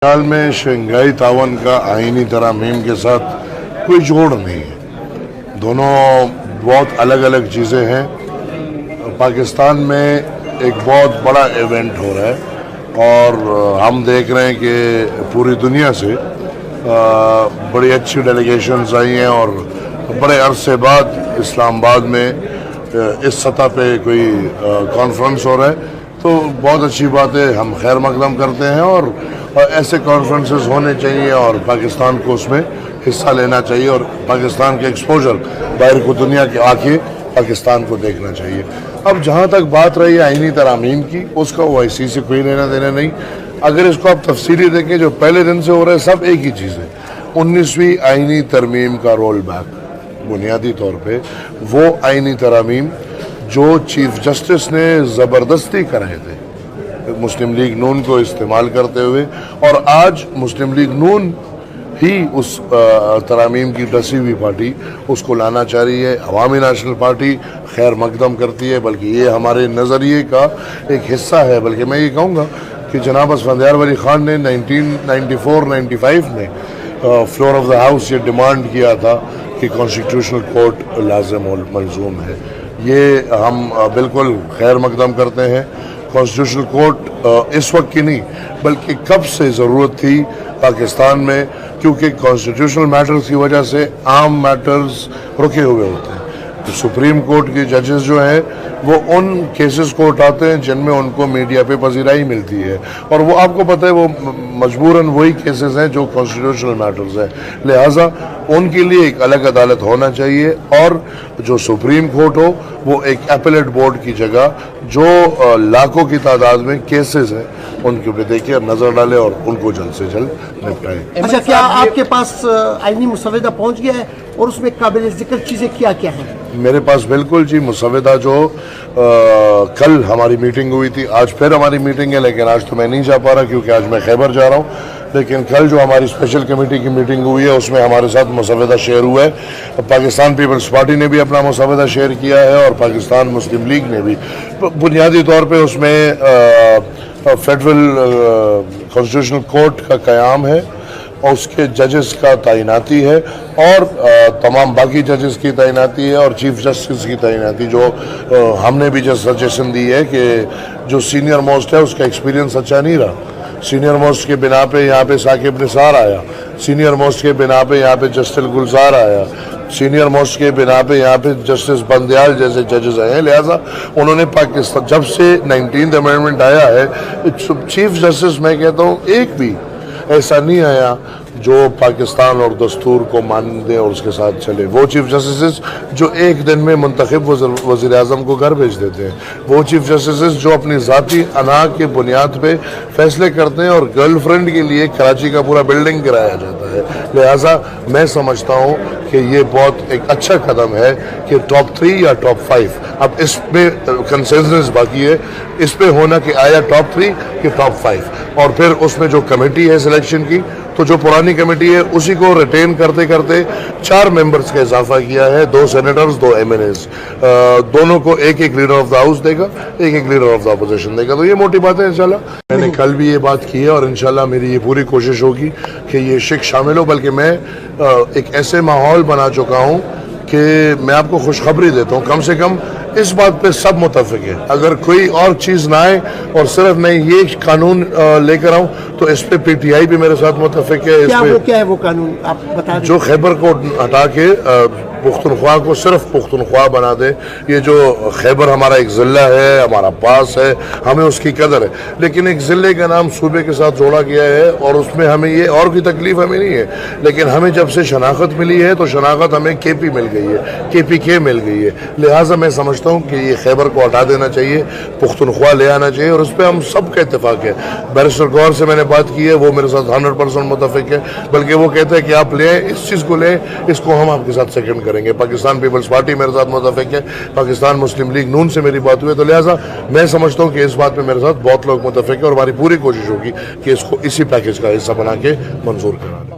हाल में शंघाई तावन का आईनी तरामीम के साथ कोई जोड़ नहीं है। दोनों बहुत अलग अलग चीज़ें हैं। पाकिस्तान में एक बहुत बड़ा इवेंट हो रहा है और हम देख रहे हैं कि पूरी दुनिया से बड़ी अच्छी डेलीगेशंस आई हैं और बड़े अरसे बाद इस्लामाबाद में इस सतह पे कोई कॉन्फ्रेंस हो रहा है, तो बहुत अच्छी बात है। हम खैर मकदम करते हैं और ऐसे कॉन्फ्रेंसेस होने चाहिए और पाकिस्तान को उसमें हिस्सा लेना चाहिए और पाकिस्तान के एक्सपोजर बाहर को दुनिया के आके पाकिस्तान को देखना चाहिए। अब जहाँ तक बात रही है आईनी तरामीम की, उसका OIC से कोई लेना देना नहीं। अगर इसको आप तफसीली देखें, जो पहले दिन से हो रहा है सब एक ही चीज़ है। 19वीं आईनी तरमीम का रोल बैक, बुनियादी तौर पे वो आईनी तरामीम जो चीफ जस्टिस ने ज़बरदस्ती कराए थे मुस्लिम लीग नून को इस्तेमाल करते हुए, और आज मुस्लिम लीग नून ही उस तरामीम की डसी हुई पार्टी उसको लाना चाह रही है। अवामी नेशनल पार्टी खैर मकदम करती है, बल्कि ये हमारे नज़रिए का एक हिस्सा है। बल्कि मैं ये कहूँगा कि जनाब असफंदियार वली ख़ान ने 1994-95 में फ्लोर ऑफ द हाउस ये डिमांड किया था कि कॉन्स्टिट्यूशनल कोर्ट लाज़िम और मलज़ूम है। ये हम बिल्कुल खैर मकदम करते हैं। कॉन्स्टिट्यूशनल कोर्ट इस वक्त की नहीं बल्कि कब से ज़रूरत थी पाकिस्तान में, क्योंकि कॉन्स्टिट्यूशनल मैटर्स की वजह से आम मैटर्स रुके हुए होते हैं। तो सुप्रीम कोर्ट के जजेस जो हैं वो उन केसेस को उठाते हैं जिनमें उनको मीडिया पे पजीराई मिलती है, और वो आपको पता है वो मजबूरन वही केसेस हैं जो कॉन्स्टिट्यूशनल मैटर्स हैं। लिहाजा उनके लिए एक अलग अदालत होना चाहिए और जो सुप्रीम कोर्ट हो वो एक एपेलेट बोर्ड की जगह जो लाखों की तादाद में केसेस हैं उनके ऊपर देखिए, नज़र डाले और उनको जल्द से जल्द निपटाए। अच्छा, क्या आपके पास आईनी मुसव्वदा पहुंच गया है और उसमें काबिल जिक्र चीज़ें क्या क्या हैं? मेरे पास बिल्कुल जी मुसव्वदा जो कल हमारी मीटिंग हुई थी, आज फिर हमारी मीटिंग है, लेकिन आज तो मैं नहीं जा पा रहा क्योंकि आज मैं खैबर जा रहा हूँ। लेकिन कल जो हमारी स्पेशल कमेटी की मीटिंग हुई है उसमें हमारे साथ मुसव्वदा शेयर हुआ है। पाकिस्तान पीपल्स पार्टी ने भी अपना मुसव्वदा शेयर किया है और पाकिस्तान मुस्लिम लीग ने भी। बुनियादी तौर पे उसमें फेडरल कॉन्स्टिट्यूशनल कोर्ट का क़याम है और उसके जजेस का तैनाती है और तमाम बाकी जजेस की तैनाती है और चीफ जस्टिस की तैनाती, जो हमने भी जो सजेशन दी है कि जो सीनियर मोस्ट है उसका एक्सपीरियंस अच्छा नहीं रहा। सीनियर मोस्ट के बिना पे यहाँ पे साकिब निसार आया, सीनियर मोस्ट के बिना पे यहाँ पे जस्टिस गुलजार आया, सीनियर मोस्ट के बिना पे यहाँ पे जस्टिस बंदयाल जैसे जजेस आए हैं। लिहाजा उन्होंने पाकिस्तान जब से 19th अमेंडमेंट आया है, चीफ जस्टिस मैं कहता हूँ एक भी ऐसा नहीं आया जो पाकिस्तान और दस्तूर को मान दे और उसके साथ चले। वो चीफ जस्टिस जो एक दिन में मुंतखब वज़ीर आज़म को घर भेज देते हैं, वो चीफ जस्टिस जो अपनी ज़ाती अना के बुनियाद पे फैसले करते हैं और गर्लफ्रेंड के लिए कराची का पूरा बिल्डिंग गिराया जाता है। लिहाजा मैं समझता हूँ कि ये बहुत एक अच्छा कदम है कि टॉप 3 या टॉप 5, अब इस पे कंसेंसस बाकी है इस पे होना कि आया टॉप 3 कि टॉप 5, और फिर उसमें जो कमेटी है सिलेक्शन की, तो जो पुरानी कमेटी है उसी को रिटेन करते करते 4 मेंबर्स का इजाफा किया है, 2 सेनेटर्स 2 MNAs, दोनों को एक एक लीडर ऑफ द हाउस देगा, एक एक लीडर ऑफ द अपोजिशन देगा। तो ये मोटी बात है। इंशाल्लाह मैंने कल भी ये बात की है और इंशाल्लाह मेरी ये पूरी कोशिश होगी कि ये शिक शामिल हो। बल्कि मैं एक ऐसे माहौल बना चुका हूँ कि मैं आपको खुशखबरी देता हूँ, कम से कम इस बात पे सब मुतफिक है। अगर कोई और चीज़ ना आए और सिर्फ मैं ये कानून लेकर आऊँ तो इस पे PTI भी मेरे साथ मुतफिक है। क्या है वो कानून आप बता दें? जो खैबर को हटा के पुख्तनख्वा को सिर्फ पुख्तनख्वा बना दे। ये जो खैबर हमारा एक ज़िला है, हमारा पास है, हमें उसकी कदर है, लेकिन एक ज़िले का नाम सूबे के साथ जोड़ा गया है और उसमें हमें ये और कोई तकलीफ हमें नहीं है। लेकिन हमें जब से शनाख्त मिली है तो शनाख्त हमें KP मिल गई है, KPK मिल गई है। लिहाजा मैं समझता हूँ कि ये खैबर को हटा देना चाहिए, पुख्तनख्वा ले आना चाहिए और उस पर हम सब का इत्तेफाक है। बैरिस्टर गौर से मैंने बात की है, वो मेरे साथ 100% मुतफिक है, बल्कि वो कहते हैं कि आप लें इस चीज़ को लें, इसको हम आपके साथ सेकंड करेंगे। पाकिस्तान पीपल्स पार्टी मेरे साथ मुतफिक है, पाकिस्तान मुस्लिम लीग नून से मेरी बात हुई है, तो लिहाजा मैं समझता हूँ कि इस बात पे मेरे साथ बहुत लोग मुतफिक है और हमारी पूरी कोशिश होगी कि इसको इसी पैकेज का हिस्सा बना के मंजूर करा दें।